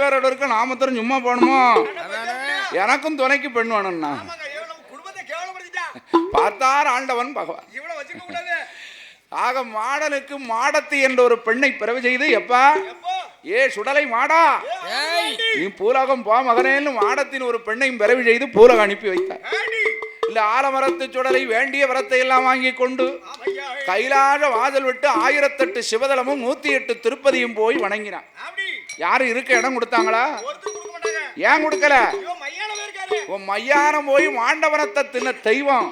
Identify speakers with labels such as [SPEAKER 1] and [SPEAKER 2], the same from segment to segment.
[SPEAKER 1] நாமத்தரும் சும்மா போகணுமோ? எனக்கும் துணைக்கு பெண் வேணும்னா பார்த்தார் ஆண்டவன் பகவான். ஆக மாடனுக்கு மாடத்தி என்ற ஒரு பெண்ணை பிறவி செய்து, எப்பா ஏ சுடலை மாடா நீ பூலகம் போ மகனேன்னு மாடத்தின் ஒரு பெண்ணையும் பிறவி செய்து பூலகம் அனுப்பி வைத்தார். இல்ல ஆலமரத்து சுடலை வேண்டிய வரத்தை எல்லாம் வாங்கி கொண்டு கைலாச வாசல் விட்டு 1008 சிவதலமும் 108 திருப்பதியும் போய் வணங்கினான். யாரு இருக்க இடம் கொடுத்தாங்களா? ஏன் கொடுக்கல? உன் மையானம் போய் மாண்டவனத்தை தின்ன தெய்வம்,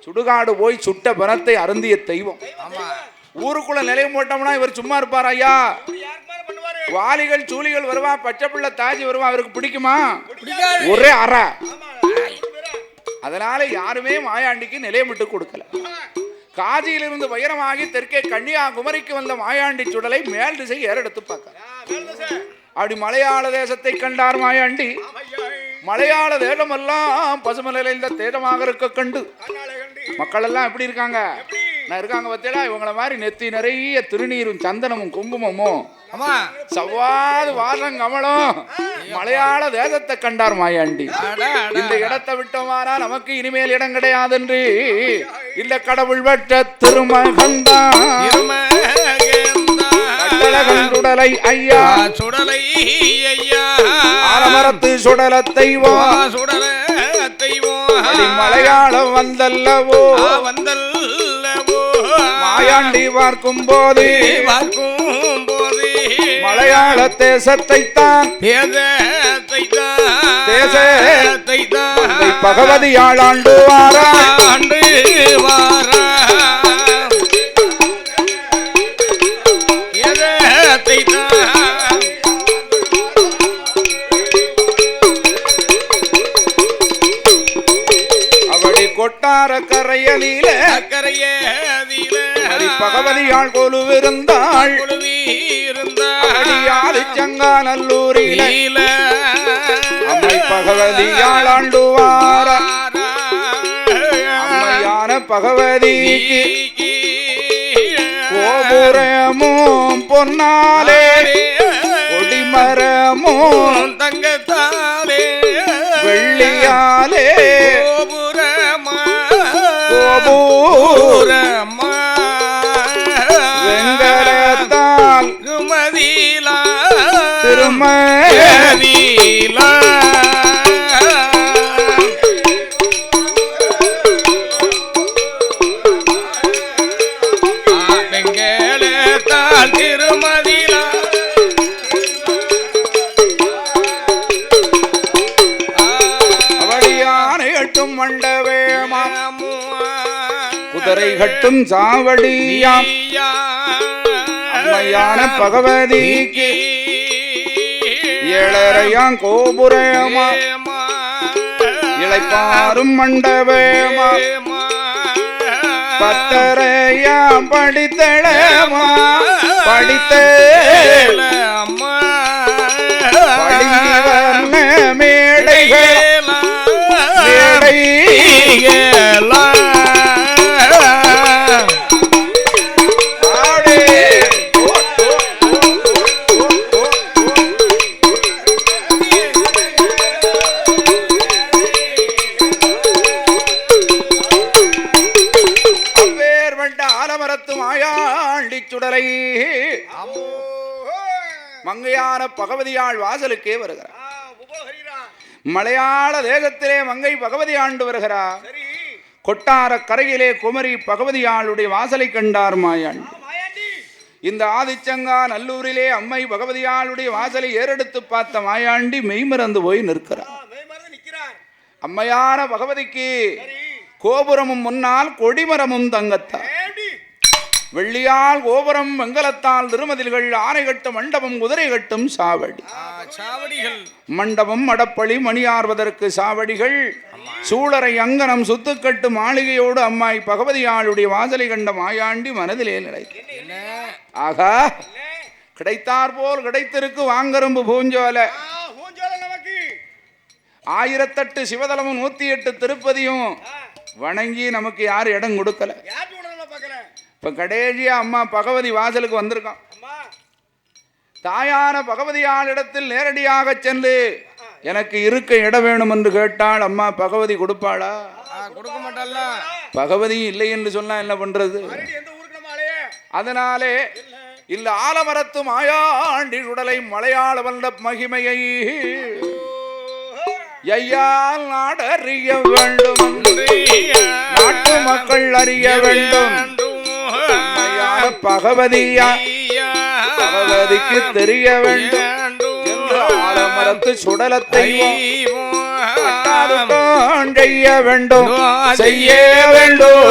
[SPEAKER 1] சுடுகாடு போய் சுட்ட பணத்தை அருந்திய தெய்வம். ஊருக்குள்ள நிலையம் போட்டோம்னா இவர் சும்மா இருப்பார் ஐயா? வாலிகள் சூலிகள் வருவா, பச்சை பிள்ளை தாஜி வருவா, அவருக்கு பிடிக்குமா? ஒரே அற. அதனால யாருமே மாயாண்டிக்கு நிலையம் விட்டு கொடுக்கல. காஞ்சியிலிருந்து வைரமாகி தெற்கே கன்னியாகுமரிக்கு வந்த மாயாண்டி சுடலை மேல் திசை ஏறெடுத்து பார்க்க. அப்படி மலையாள தேசத்தை கண்டார் மாயாண்டி. மலையாள தேசமெல்லாம் பசுமலையில தேசமாக இருக்க கண்டு மக்கள் எல்லாம் எப்படி இருக்காங்க? நான் இருக்காங்க பத்தியா? இவங்கள மாதிரி நெத்தி நிறைய திருநீரும் சந்தனமும் குங்குமமும் சவ்வாது வாசம் கமலம் மலையாள தேசத்தை கண்டார் மாயாண்டி. இந்த இடத்தை விட்டோமானா நமக்கு இனிமேல் இடம் கிடையாது என்று இந்த கடவுள் வெட்ட திருமகந்தான் சுடலை ஐயா, சுடலை ஐயா, ஆலமரத்து சுடல தெய்வம், சுடல தெய்வம் மலையாளம் வந்தல்லவோ, வந்தல்லவோ மாயாண்டி பார்க்கும் போது மலையாள தேசத்தை தான் பகவதி ஆளாண்டு வாரா ஆண்டு வாரா கொட்டார கரையலில பகவதியாள் கொலுவிருந்தாள் சங்காநல்லூரில அம்மை பகவதியாள் ஆண்டுவார அம்மையான பகவதிக்கு கோபுரமும் பொன்னாலே கொடிமரமும் தங்கத்தாலே வெள்ளியாலே வெங்கலத்தால் திருமதிலா திருமதிலா வெங்கலத்தால் திருமதிலா அவடியானை எட்டும் மண்டவேமா குதிரை கட்டும் சாவடியாம் அம்மையான பகவதிக்கு ஏழரையாம் கோபுரமா இளைப்பாரும் மண்டபமா பத்தரையாம் படித்தளமா படித்தேலமா படிவர்ண மேடைகள் மேடைகளா சுடலை மங்கையான பகவதியாள் வாசலுக்கே வருகிறார். மலையாள தேசத்திலே மங்கை பகவதி ஆண்டு வருகிறார். கொட்டார கரையிலே குமரி பகவதியாளுடைய வாசலை கண்டார் மாயாண்டி. இந்த ஆதிச்சங்கா நல்லூரிலே அம்மை பகவதியாளுடைய வாசலை ஏறெடுத்து பார்த்த மாயாண்டி மெய்மறந்து போய் நிற்கிறார். அம்மையான பகவதிக்கு கோபுரமும் முன்னால் கொடிமரமும் தங்கத்தார், வெள்ளியால் கோபுரம் வெங்கலத்தால் திருமதில்கள், ஆனை கட்டும் மண்டபம், குதிரை கட்டும் சாவடி சாவடிகள், மண்டபம் மடப்பழி மணியார்வதற்கு சாவடிகள், சூழரை அங்கனம் சுத்துக்கட்டு மாளிகையோடு அம்மாய் பகவதியாளுடைய வாசலை கண்ட மாயாண்டி மனதிலே நிலை. ஆகா, கிடைத்தார் போல் கிடைத்திருக்கு வாங்கரும்பு பூஞ்சோல. 1008 சிவதலமும் 108 திருப்பதியும் வணங்கி நமக்கு யார் இடம் கொடுக்கல. இப்ப கடைசியா அம்மா பகவதி வாசலுக்கு வந்திருக்கான். தாயான பகவதியாளிடத்தில் நேரடியாக சென்று எனக்கு இருக்க இடம் வேணும் என்று கேட்டால் அம்மா பகவதி கொடுப்பாளா?
[SPEAKER 2] கொடுக்க மாட்டாள.
[SPEAKER 1] பகவதி இல்லை என்று சொன்னா என்ன பண்றது? அதனாலே இந்த ஆலமரத்து மாயாண்டி உடலை மலையாள வந்த மகிமையை ஐயால் நாடறிய வேண்டும், நாட்டு மக்கள் அறிய வேண்டும். பகவதியா பகவதிக்கு தெரிய வேண்டும் என்று ஆலமரத்து சுடலத்தை செய்ய வேண்டும், செய்ய வேண்டும்.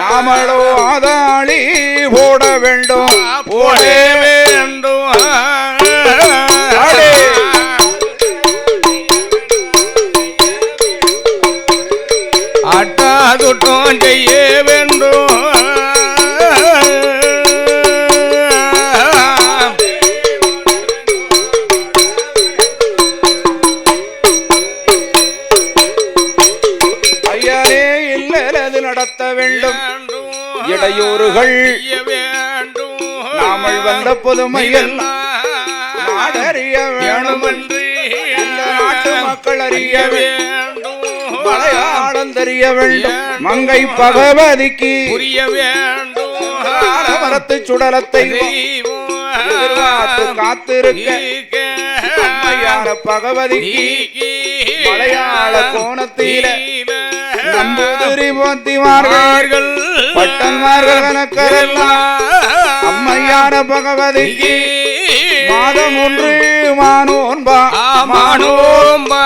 [SPEAKER 1] நாமளோ ஆதாளி போட வேண்டும், போட வேண்டும்.
[SPEAKER 2] அட்டாதுட்டம் செய்ய வேண்டும்.
[SPEAKER 1] ஐயனே இல்லது நடத்த வேண்டும், இடையூறுகள் நாமல் வந்த பொதுமையில் நாடறிய வேணும் என்று இந்த நாட்டு மக்கள் அறிய வேண்டும், மலையாளம் தெரிய வேண்டும். மங்கை பகவதிக்கு புரிய வேண்டும், ஆலமரத்து சுடலத்தை எதிர்பார்த்து காத்திருக்க அம்மையான பகவதிக்கு மலையாள கோணத்தில நம்பூதிரி போத்திமார்கள் பட்டன்மார்கள் கணக்கரெல்லாம் அம்மையான பகவதிக்கு மாதம் ஒன்று மானோன்பா மானோன்பா.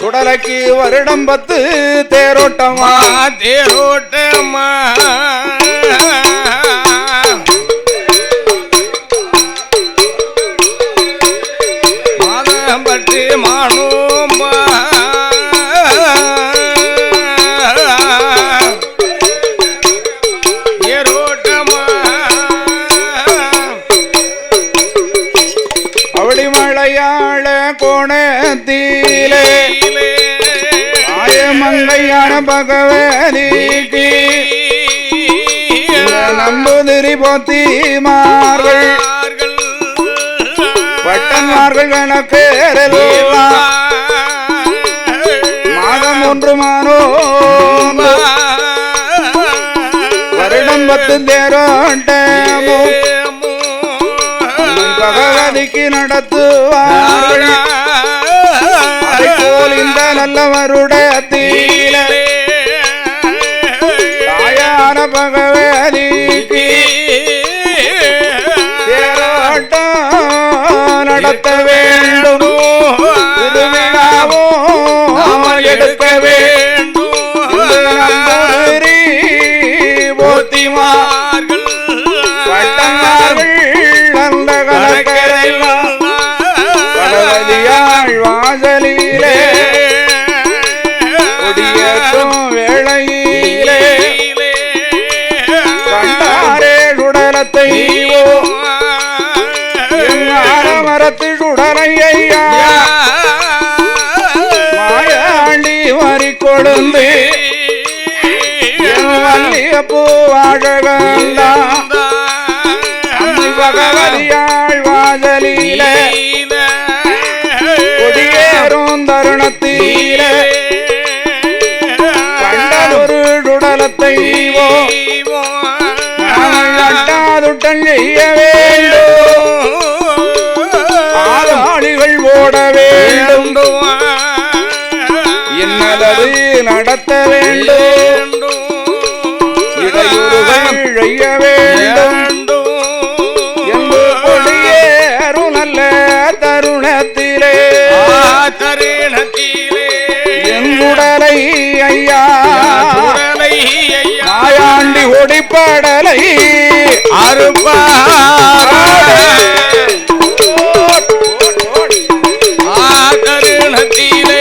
[SPEAKER 1] சுடலைக்கு வருடம் 10 தேரோட்டமா தேரோட்டமா. மாதம் 10 மானோம்பா. தேரோட்டமா அவடி மலையாள கோணத்திலே மங்கையான பகவதிக்கு நம்பூதிரி போத்திமார்கள் பட்டன்மார்கள் கணக்கேறலாம் மாதம் ஒன்று மானோ வருடம் 10 தேரோட்டமோ பகவதிக்கு நடத்துவார்கள். அதுபோல் இந்த நல்லவருடத்தில தாயான பகவதிக்கு தேரோட்டம் நடத்த வேண்டும், திருவிழாவோ எடுக்க வேண்டும். போத்திமார்கள் பட்டன்மார்கள் அந்த கணக்கரெல்லாம் பகவதியாள் வாசலிலே கொடியேற்றும் வேளையிலே கண்டாரே சுடலத்தை ஆலமரத்து சுடலை ஐயா மாயாண்டி மறிக்கொழுந்து மல்லிகப்பூ வாழகந்தா பகவதியாள் வாசலிலே கொடியேறும் தருணத்திலே கண்டதொரு சுடலத்தை அட்டாதுட்டம் செய்ய வேண்டும், ஆளாளிகள் ஓட வேண்டும், என்னது நடத்த வேண்டும், இடையூறுகள் செய்ய வேண்டும் என்று கொடியேறும் நல்ல தருணத்திலே எங்குடலை ஐயா மாயாண்டி ஒடிப்படலை அறுப்பா தருணத்திலே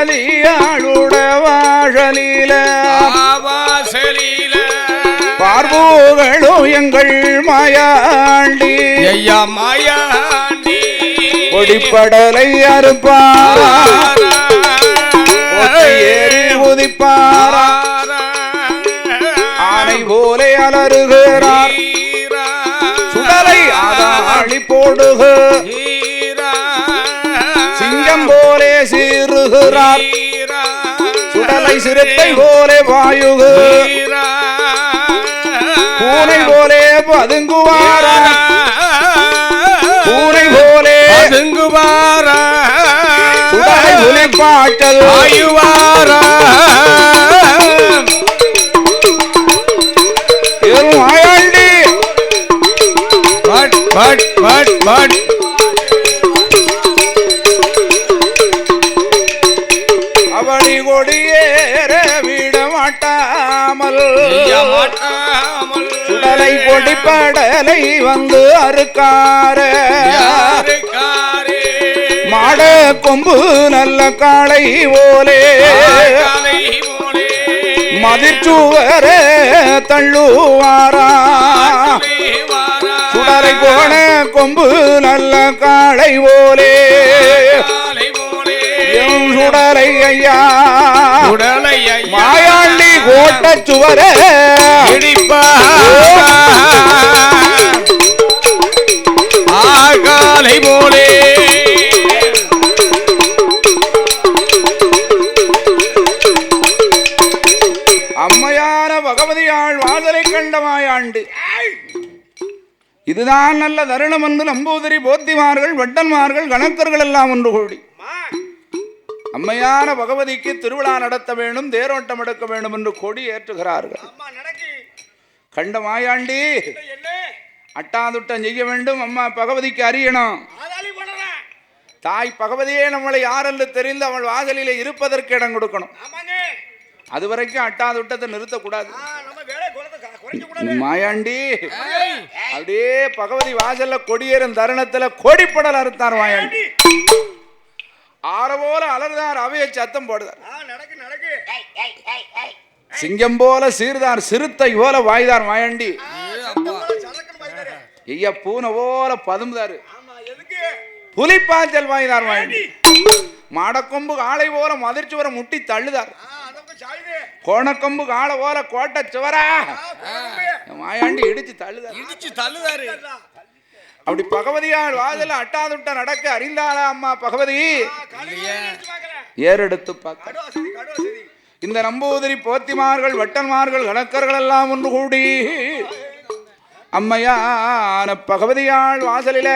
[SPEAKER 1] பகவதியாளுட வாழலில
[SPEAKER 2] வாசலில
[SPEAKER 1] பார்வோகளும் எங்கள் மாயாண்டி
[SPEAKER 2] ஐயா மாயாண்டி
[SPEAKER 1] கொடிப்படலை அறுப்பார் ஏறி உதிப்பாரா ஆனை போலே அலறுகிறார் சுடலை ஆதாளி போடுக சிங்கம் போலே சீறுகிறார் சுடலை சிறுத்தை போலே வாயுக பூனை போலே பதுங்குவாரா பூனை போலே
[SPEAKER 2] பதுங்குவாரா
[SPEAKER 1] சுடலை புலிப்பாட்டது
[SPEAKER 2] வாயுவாரா
[SPEAKER 1] மாயாண்டி
[SPEAKER 2] பட் பட் பட் பட்
[SPEAKER 1] அவடி கொடியேற விட மாட்டாமல் சுடலை கொடிப்படலை வந்து அறுக்கார மாட கொம்பு நல்ல காளை போலே மதிர்ச்சுவர தள்ளுவாரா சுடலை போன கொம்பு நல்ல காளை போலே சுடலை ஐயா மாயாண்டி கோட்ட சுவர
[SPEAKER 2] ஆகாலை போலே
[SPEAKER 1] அம்மையான பகவதியாள் வாசலை கண்ட மாயாண்டு இதுதான் நல்ல தருணம் என்று நம்பூதிரி போத்திமார்கள் வட்டன்மார்கள் கணக்கர்கள் எல்லாம் ஒன்று கூடி அம்மையான பகவதிக்கு திருவிழா நடத்த வேண்டும் தேரோட்டம் எடுக்க வேண்டும் என்று கொடி ஏற்றுகிறார்கள் கண்ட மாயாண்டி அட்டாதுட்டம் செய்ய வேண்டும் அம்மா பகவதிக்கு அறியணும் தாய் பகவதியே நம்மளை யாரென்று தெரிந்து அவள் வாசலிலே இருப்பதற்கு இடம் கொடுக்கணும் அது வரைக்கும் அட்டாதுட்டத்தை நிறுத்தக்கூடாது மாயாண்டி அப்படியே பகவதி வாசல்ல கொடியேறும் தருணத்துல கோடிப்படல் அறுத்தார் மாயாண்டி ஆற போல அலர்தார் அவைய சத்தம் போடுதார் சிங்கம் போல சீர்தார் சிறுத்தை போல வாய்தார் மாயாண்டி ஐயா பூனை போல பதும்புதாரு புலிப்பாஞ்சல் வாய்தார் மாயாண்டி மாடக்கொம்பு காளை போல மதிர்ச்சி வர முட்டி தள்ளுதார் கோணக்கொம்பு காளை போல கோட்டை சுவரா மாயாண்டி இடிச்சு தள்ளுதாரு அப்படி பகவதியால் வாசல அட்டாதுட்ட நடக்க அறிந்தாளா அம்மா பகவதி ஏறெடுத்து பார்க்க இந்த நம்பூதிரி போத்திமார்கள் வட்டன்மார்கள் கணக்கர்கள் எல்லாம் ஒன்று கூடி அம்மையான பகவதியாள் வாசலில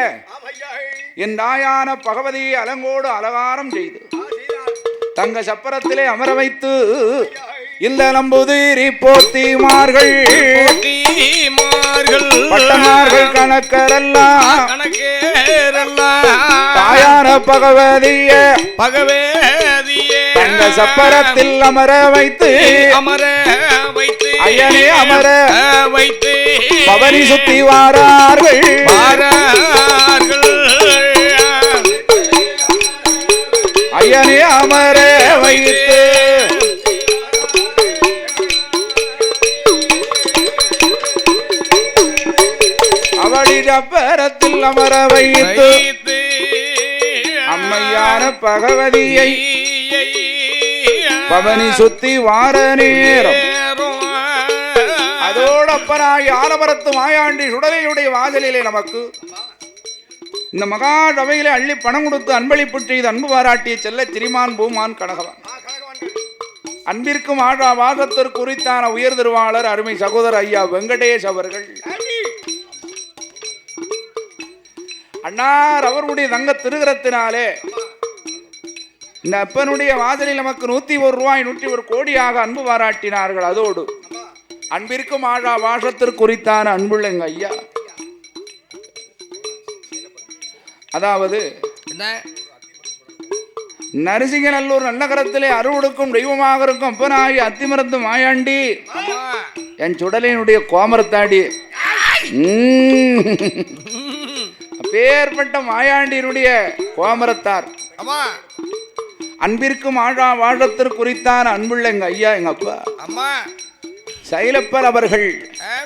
[SPEAKER 1] என் தாயான பகவதி அலங்கோடு அலங்காரம் செய்து தங்க சப்பரத்திலே அமர வைத்து இந்த நம்பூதிரி போத்திமார்கள் பட்டமார்கள் கணக்கரெல்லாம் தாயான பகவதிய தங்க சப்பரத்தில் அமர வைத்து ஐயனே அமர வைத்து பவனி சுத்தி வாரார்கள் ஐயனே அமர வைத்து அவடி சப்பரத்தில் அமர வைத்து அம்மையான பகவதியை பவனி சுத்தி வார நேரம் அதோடப்பனாய் ஆலமரத்து மாயாண்டி சுடலையுடைய வாசலிலே நமக்கு இந்த மகா சபையிலே அள்ளி பணம் கொடுத்து அன்பளிப்பு செய்து அன்பு பாராட்டிய செல்ல திரிமான் பூமான் கனகவான் அன்பிற்கும் ஆழா வாசத்திற்கு உரித்தான உயர் திருவாளர் அருமை சகோதரர் ஐயா வெங்கடேஷ் அவர்கள் அண்ணார் அவருடைய தங்க திருகரத்தினாலே இந்த அப்பனுடைய வாசலில் நமக்கு 101 ரூபாய் 101 கோடியாக அன்பு பாராட்டினார்கள். அதோடு அன்பிற்கும் ஆழா வாசத்திற்கு உரித்தான அன்புள்ளங்க ஐயா, அதாவது நரசிங்கநல்லூர் நன்னகரத்திலே அருவடுக்கும் தெய்வமாக இருக்கும் அப்பனாகி அத்திமரத்து மாயாண்டி என் சுடலினுடைய கோமரத்தாடி அப்பேற்பட்ட மாயாண்டியினுடைய கோமரத்தார் அன்பிற்கும் வாழத்திற்கு குறித்தான அன்புள்ள எங்க ஐயா எங்க அப்பா
[SPEAKER 2] அம்மா
[SPEAKER 1] சைலப்பர் அவர்கள்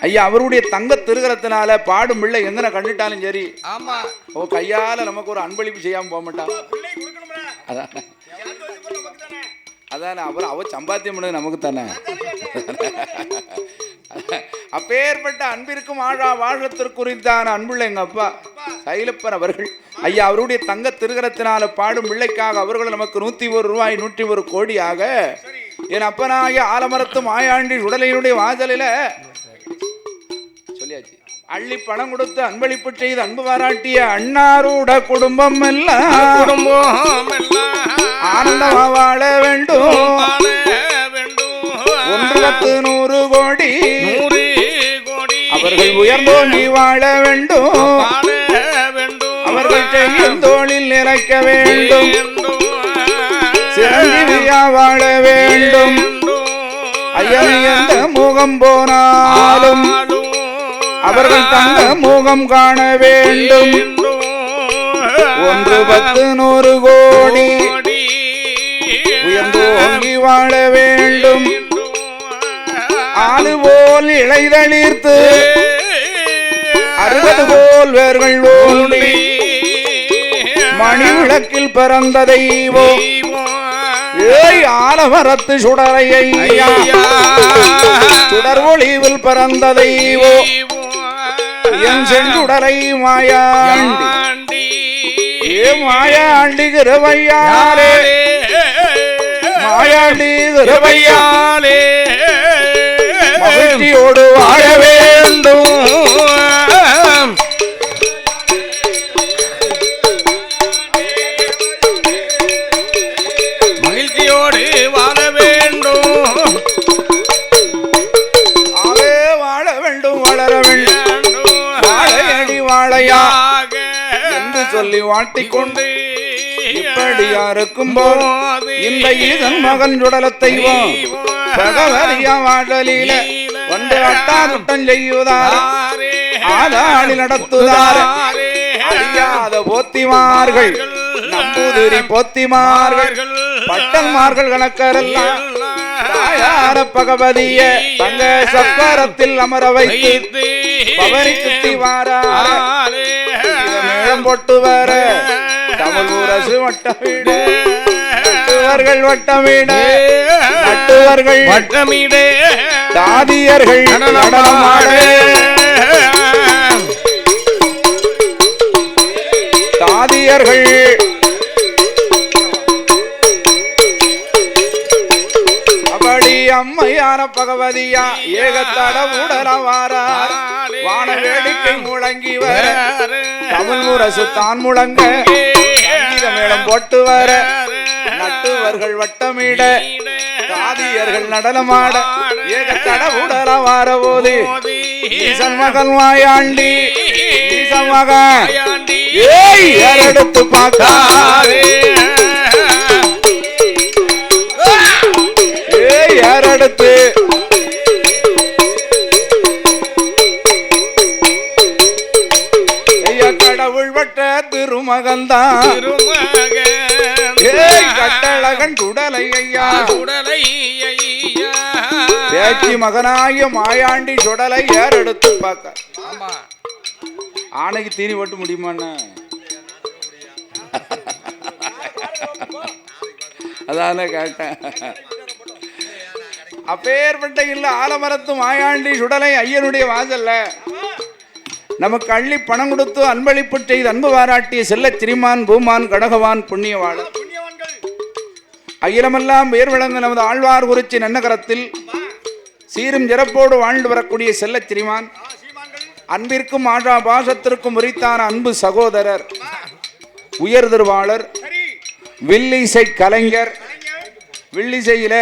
[SPEAKER 1] ஐயா அவருடைய தங்க திருகரத்தினால பாடும் பிள்ளை எங்கன கண்டுட்டாலும் சரி
[SPEAKER 2] ஆமா
[SPEAKER 1] ஓ கையால நமக்கு ஒரு அன்பளிப்பு செய்யாம போக மாட்டான். அதானே அப்புறம் அவ சம்பாத்தியம் பண்ணது நமக்கு தானே. அப்பேற்பட்ட அன்பிற்கும் வாழத்திற்கு குறித்தான அன்புள்ள எங்க அப்பா சைலப்பர் அவர்கள் ஐயா அவருடைய தங்க திருகரத்தினால பாடும் பிள்ளைக்காக அவர்கள் நமக்கு 101 ரூபாய் 101 கோடியாக என் அப்பனாகிய ஆலமரத்து மாயாண்டி உடலையினுடைய வாசலில சொல்லியாச்சு அள்ளி பணம் கொடுத்து அன்பளிப்பு செய்து அன்பு பாராட்டிய அன்னாரோட குடும்பம் எல்லாம் ஆனந்தமா வாழ வேண்டும். 100 கோடி அவர்கள் உயர்ந்தோங்கி வாழ வேண்டும். அவர்கள் செய்யும் தோளில் நிலைக்க வேண்டும். சிறந்தியா வாழ வேண்டும். ஐயா எந்த முகம் போனாலும் அவர்கள் தங்க முகம் காண வேண்டும். 1 10 100 கோடி உயர்ந்தோங்கி வாழ வேண்டும். ஆளு போல் இளைதளிர்த்து 60 போல் வேர்கள் ஓடி மணி விளக்கில் பிறந்த தெய்வம் ஏய் ஆலமரத்து சுடரையை சுடர் ஒளிவில் பிறந்த தெய்வம் என் செங்குடலை மாயாண்டி ஏ மாயாண்டி கிருபையாலே மாயாண்டி கிருபையாலே மகிழ்ச்சியோடு வாழ வேண்டும்.
[SPEAKER 2] மகிழ்ச்சியோடு வாழ வேண்டும்.
[SPEAKER 1] ஆவே வாழ வேண்டும் வளர வேண்டும். வாழையடி வாழையாக என்று சொல்லி வாழ்த்திக்கொண்டு இப்படி யாருக்கும் போது இந்த ஈதன் மகன் சுடலத்தை பகவதியா வாழலில வந்து அட்டாகுட்டம் செய்யுதார் ஆதாளி நடத்துதார் அறியாத போத்திமார்கள் நம்புதிரி போத்திமார்கள் பட்டன்மார்கள் கணக்கரெல்லாம் தாயார பகவதிய தங்க சக்கரத்தில் அமர வைத்து பவனி சுத்தி வாரார் மேளம் போட்டு வர தமிழ் ஊரசு வட்டமிடு நட்டுவர்கள் வட்டமிடு நட்டுவர்கள்
[SPEAKER 2] வட்டமிடு
[SPEAKER 1] தாதியர்கள் நடனமாடு தாதியர்கள் அப்படி அம்மையான பகவதியா ஏகத்தட உடலவாரார் வான வேடிக்கை முழங்கி வர தமிழ் முரசு தான் முழங்க மேளம் போட்டு வர நட்டுவர்கள் வட்டமிட தாதியர்கள் நடனமாட ஏகத்தட உடலவார போது ஈசன் மகன் மாயாண்டி ஈசன் மகன் ஏய் எடுத்து பார்க்காதே ஏய் யாரெடுத்து ஐயா கடவுள் வட்ட திருமகன்தான் ஏய் கட்டழகன் குடலை ஐயா பேச்சி மகனாய மாயாண்டி சுடலை யார் எடுத்து பார்க்க ஆணைக்கு தீனி போட்டு முடியுமாண்ணா அதான கேட்டேன். அப்பேற்பட்ட இல்ல ஆலமரத்து மாயாண்டி சுடலை ஐயனுடைய வாசல்ல நமக்கு அள்ளி பணம் கொடுத்து அன்பளிப்பு செய்து அன்பு பாராட்டிய செல்ல சிரிமான் பூமான் கடகவான் புண்ணியவாளர் அகிலமெல்லாம் உயர் விளங்க நமது ஆழ்வார் குறிச்சி நன்னகரத்தில் சீரும் சிறப்போடு வாழ்ந்து வரக்கூடிய செல்ல சிரிமான் அன்பிற்கும் ஆழா பாசத்திற்கும் உரித்தான அன்பு சகோதரர் உயர் திருவாளர் வில்லிசை கலைஞர் வில்லிசையில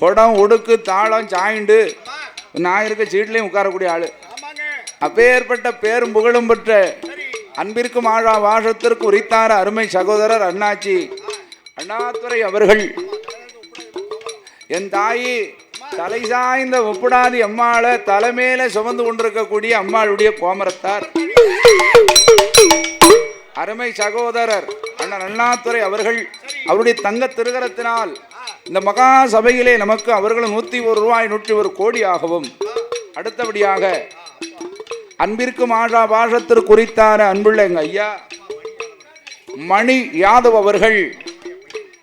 [SPEAKER 1] குடம் ஒடுக்கு தாளம் சாய்ண்டு நான் இருக்க சீட்லையும் உட்காரக்கூடிய ஆளு அப்பேற்பட்ட பேரும் புகழும் பெற்ற அன்பிற்கும் ஆழா பாசத்திற்கு உரித்தான அருமை சகோதரர் அண்ணாச்சி அண்ணாதுரை அவர்கள் என் தாயி தலை சாய்ந்த ஒப்புடாதி அம்மாளை தலைமையில சுமந்து கொண்டிருக்கக்கூடிய அம்மாளுடைய கோமரத்தார் அருமை சகோதரர் அண்ணன் அண்ணாதுரை அவர்கள் அவருடைய தங்க திருகரத்தினால் இந்த மகா சபையிலே நமக்கு அவர்களும் 101 ரூபாய் 101 கோடியாகவும், அடுத்தபடியாக அன்பிற்கு மாஷா பாஷத்திற்கு குறித்தான அன்புள்ள எங்க ஐயா மணி யாதவ் அவர்கள்,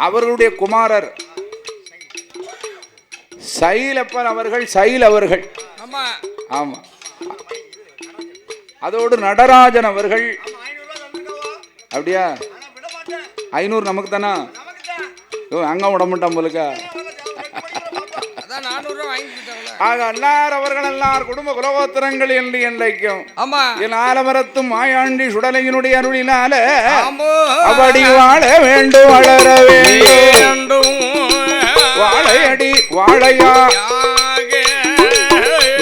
[SPEAKER 1] அவர்களுடைய குமாரர் சைலப்பன் அவர்கள், சைல் அவர்கள், ஆமா, அதோடு நடராஜன் அவர்கள். அப்படியா? 500 நமக்கு தானா? அங்க விட மாட்டான் போலுக்கா. ஆக அன்னார் அவர்கள் எல்லார் குடும்ப குலகோத்திரங்கள் என்று என்றைக்கும் என் ஆலமரத்தும் மாயாண்டி சுடலையினுடைய அருளினால அப்படி வாழ வேண்டும், வளர வேண்டும். வாழையடி வாழையா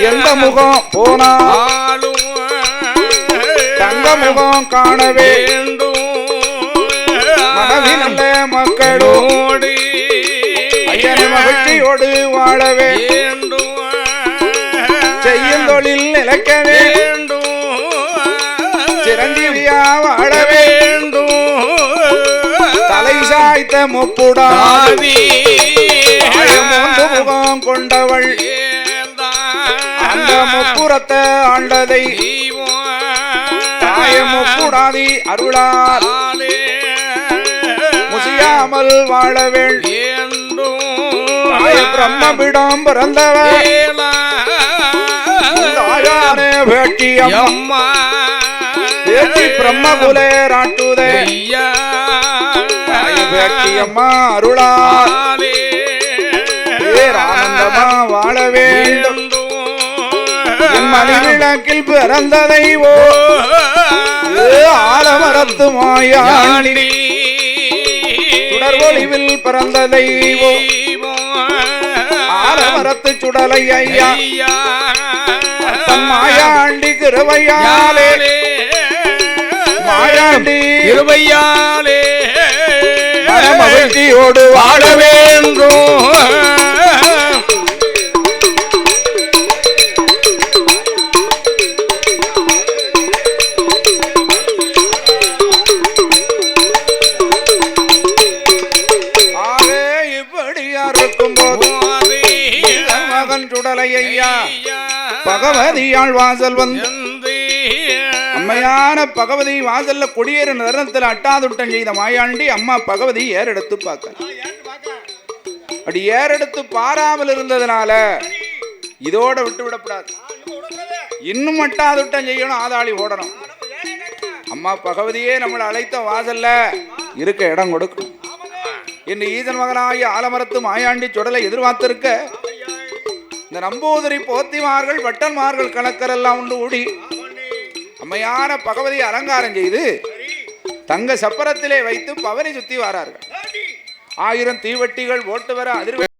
[SPEAKER 1] எந்த முகம் போனாலும் தங்க முகம் காண வேண்டும். மனதில் நல்ல மக்களோடு ஐயனை மகிழ்ச்சியோடு வாழ வேண்டும். செய்யும் தொழில் நிலைக்க வேண்டும். சிரஞ்சீவியா வாழ வேண்டும். தலை சாய்த்த முப்புடாதி 3 முகம் கொண்டவள் அந்த முப்புறத்தை ஆண்டதை தாய முப்புடாதி அருளால் முசியாமல் வாழ வேண்டும். பிரம்மபிடம் பிறந்தவர் வேட்டியம்மா வேட்டி பிரம்மகுலே ராட்டுதே வேட்டியம்மா அருளாலே ஆனந்தமா வாழ வேண்டும். மணி விளக்கில் பிறந்த தெய்வோ ஆலமரத்து மாயாண்டி சுடர்வொளிவில் பிறந்த தெய்வோ ஆலமரத்து சுடலை ஐயா மாயாண்டி கிருபையாலே மாயாண்டி கிருபையாலே மகிழ்ச்சியோடு வாழ வேண்டும். பகவதியாள் வாசல் வந்து அம்மையான பகவதி வாசல்ல கொடியேறு நிறத்தில் அட்டாதுட்டம் செய்த மாயாண்டி அம்மா பகவதி ஏறெடுத்து பார்க்க அப்படி ஏறெடுத்து பாராமல் இருந்ததுனால இதோட விட்டு விடப்படாது, இன்னும் அட்டாதுட்டம் செய்யணும், ஆதாளி ஓடணும். அம்மா பகவதியே நம்மளை அழைத்த வாசல்ல இருக்க இடம் கொடுக்கும். இன்று ஈசன் மகனாகிய ஆலமரத்து மாயாண்டி சுடலை எதிர்பார்த்திருக்க இந்த நம்பூதிரி போத்திமார்கள் வட்டன்மார்கள் கணக்கரெல்லாம் உண்டு கூடி அம்மையான பகவதி அலங்காரம் செய்து தங்க சப்பரத்திலே வைத்து பவனி சுத்தி வாரார்கள். 1000 தீவட்டிகள் ஓட்டு வர அதிர்வு